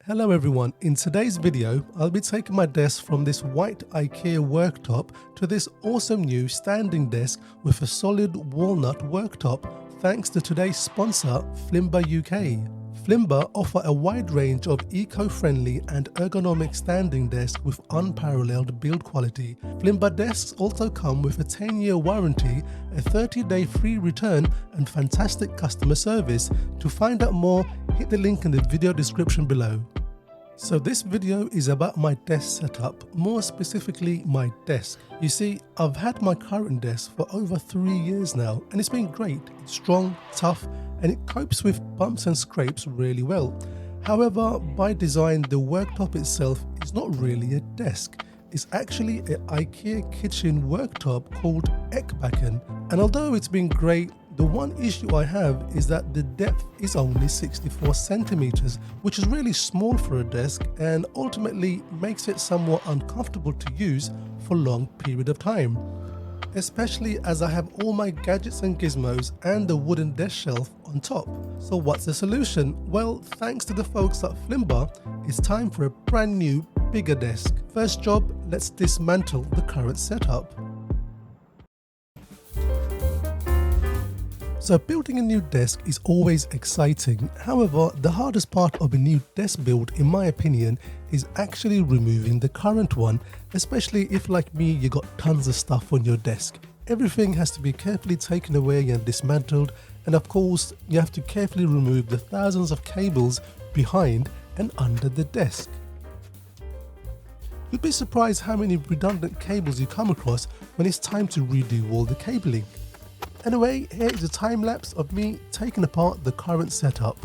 Hello everyone, in today's video I'll be taking my desk from this white Ikea worktop to this awesome new standing desk with a solid walnut worktop thanks to today's sponsor Flimba UK. Flimba offer a wide range of eco-friendly and ergonomic standing desks with unparalleled build quality. Flimba desks also come with a 10-year warranty, a 30-day free return and fantastic customer service. To find out more, hit the link in the video description below. So this video is about my desk setup, more specifically my desk. You see, I've had my current desk for over 3 years now and it's been great. It's strong, tough and it copes with bumps and scrapes really well. However, by design the worktop itself is not really a desk. It's actually an IKEA kitchen worktop called Ekbakken, and although it's been great, the one issue I have is that the depth is only 64 centimeters, which is really small for a desk and ultimately makes it somewhat uncomfortable to use for a long period of time. Especially as I have all my gadgets and gizmos and the wooden desk shelf on top. So what's the solution? Well, thanks to the folks at Flimba, it's time for a brand new, bigger desk. First job, let's dismantle the current setup. So building a new desk is always exciting. However, the hardest part of a new desk build, in my opinion, is actually removing the current one, especially if, like me, you got tons of stuff on your desk. Everything has to be carefully taken away and dismantled, and of course, you have to carefully remove the thousands of cables behind and under the desk. You'd be surprised how many redundant cables you come across when it's time to redo all the cabling. Anyway, here is a time lapse of me taking apart the current setup.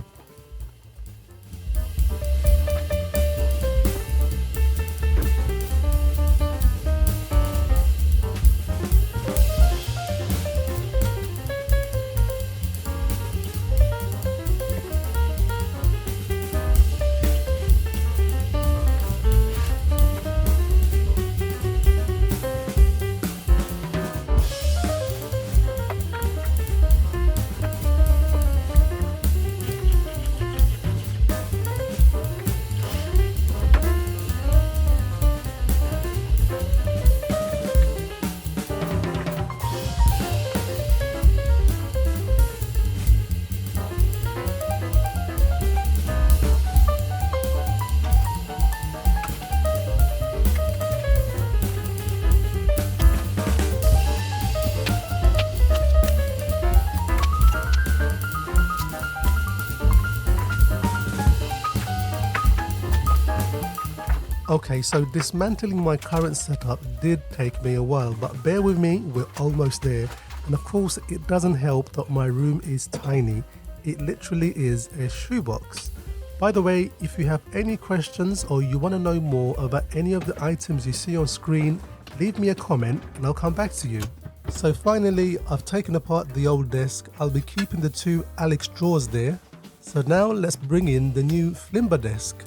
Okay, so dismantling my current setup did take me a while, but bear with me, we're almost there. And of course, it doesn't help that my room is tiny. It literally is a shoebox. By the way, if you have any questions or you want to know more about any of the items you see on screen, leave me a comment and I'll come back to you. So finally, I've taken apart the old desk. I'll be keeping the two Alex drawers there. So now let's bring in the new Flimba desk.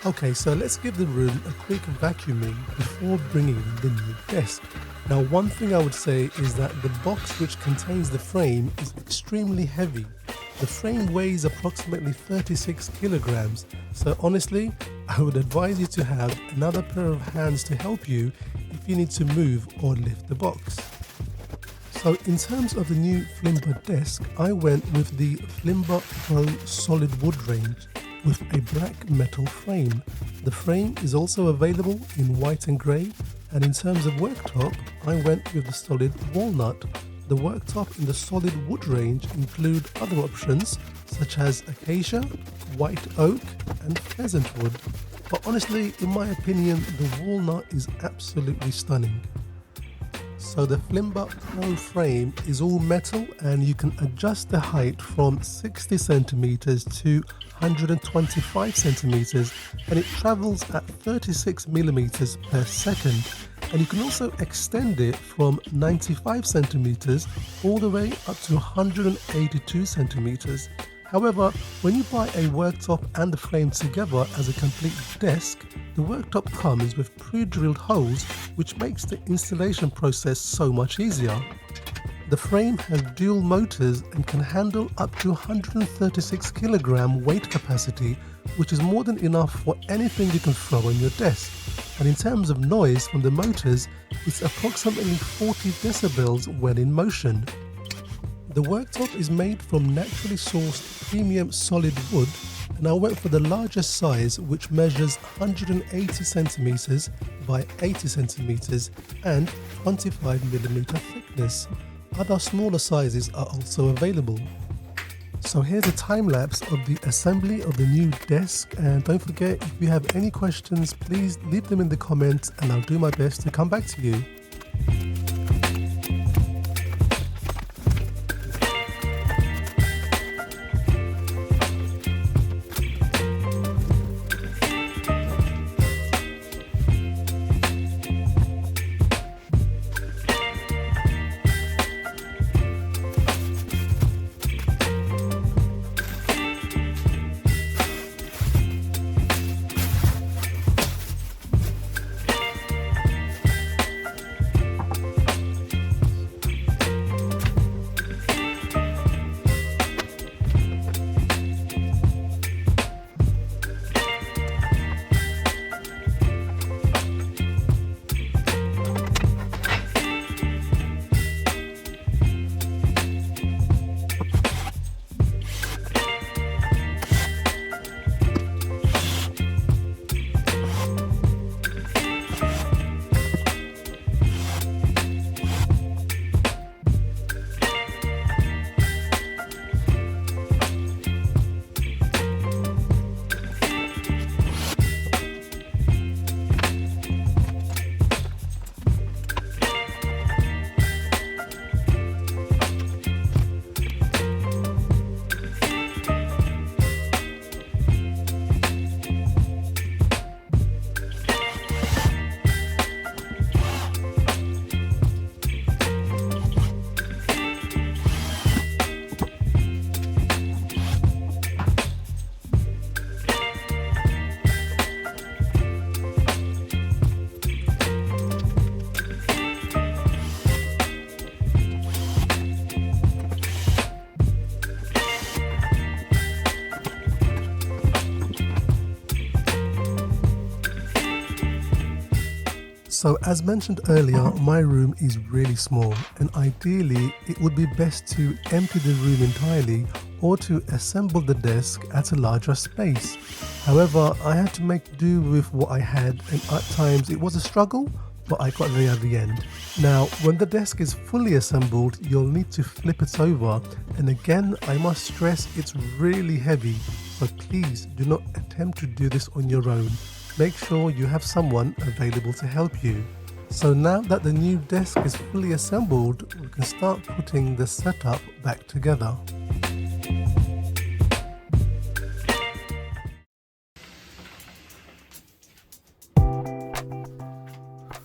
Okay, so let's give the room a quick vacuuming before bringing in the new desk. Now, one thing I would say is that the box which contains the frame is extremely heavy. The frame weighs approximately 36 kilograms, so honestly, I would advise you to have another pair of hands to help you if you need to move or lift the box. So in terms of the new Flimba desk, I went with the Flimba Pro solid wood range with a black metal frame. The frame is also available in white and grey, and in terms of worktop, I went with the solid walnut. The worktop in the solid wood range include other options such as acacia, white oak and pheasant wood. But honestly, in my opinion, the walnut is absolutely stunning. So the Flimba Pro frame is all metal and you can adjust the height from 60 centimeters to 125 centimeters, and it travels at 36 millimeters per second, and you can also extend it from 95 centimeters all the way up to 182 centimeters. However, when you buy a worktop and the frame together as a complete desk, the worktop comes with pre-drilled holes, which makes the installation process so much easier. The frame has dual motors and can handle up to 136 kilogram weight capacity, which is more than enough for anything you can throw on your desk. And in terms of noise from the motors, it's approximately 40 decibels when in motion. The worktop is made from naturally sourced premium solid wood, and I went for the largest size, which measures 180 centimeters by 80 centimeters and 25mm thickness. Other smaller sizes are also available. So here's a time lapse of the assembly of the new desk, and don't forget, if you have any questions, please leave them in the comments and I'll do my best to come back to you. So as mentioned earlier, my room is really small, and ideally it would be best to empty the room entirely or to assemble the desk at a larger space. However, I had to make do with what I had, and at times it was a struggle, but I got there at the end. Now, when the desk is fully assembled, you'll need to flip it over, and again I must stress it's really heavy, so please do not attempt to do this on your own. Make sure you have someone available to help you. So now that the new desk is fully assembled, we can start putting the setup back together.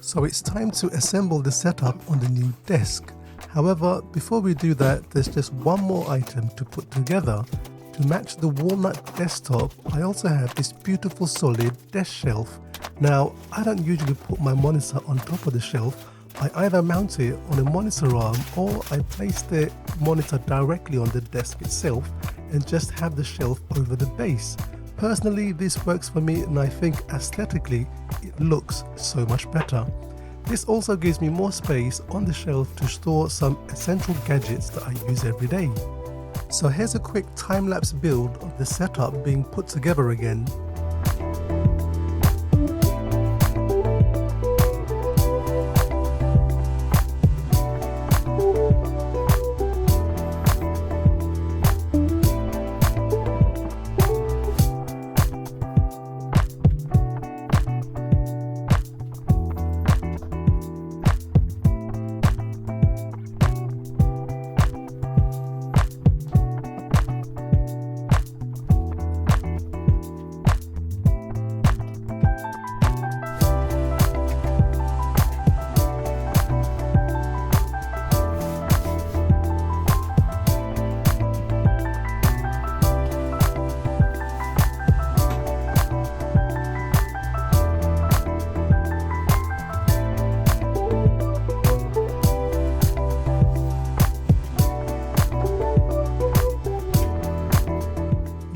So it's time to assemble the setup on the new desk. However, before we do that, there's just one more item to put together. To match the walnut desktop, I also have this beautiful solid desk shelf. Now, I don't usually put my monitor on top of the shelf. I either mount it on a monitor arm or I place the monitor directly on the desk itself and just have the shelf over the base. Personally, this works for me, and I think aesthetically it looks so much better. This also gives me more space on the shelf to store some essential gadgets that I use every day. So here's a quick time-lapse build of the setup being put together again.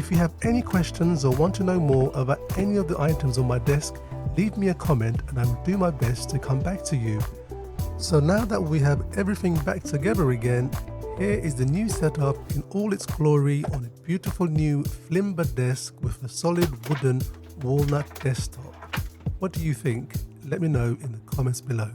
If you have any questions or want to know more about any of the items on my desk, leave me a comment and I will do my best to come back to you. So now that we have everything back together again, here is the new setup in all its glory on a beautiful new Flimba desk with a solid wooden walnut desktop. What do you think? Let me know in the comments below.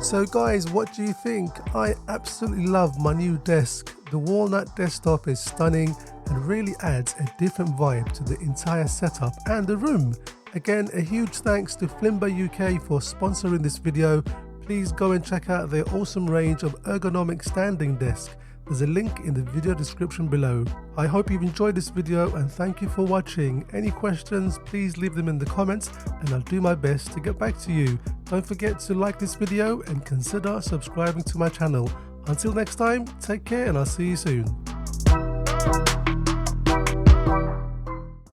So guys, what do you think? I absolutely love my new desk. The walnut desktop is stunning and really adds a different vibe to the entire setup and the room. Again, a huge thanks to Flimba UK for sponsoring this video. Please go and check out their awesome range of ergonomic standing desks. There's a link in the video description below. I hope you've enjoyed this video and thank you for watching. Any questions, please leave them in the comments and I'll do my best to get back to you. Don't forget to like this video and consider subscribing to my channel. Until next time, take care and I'll see you soon.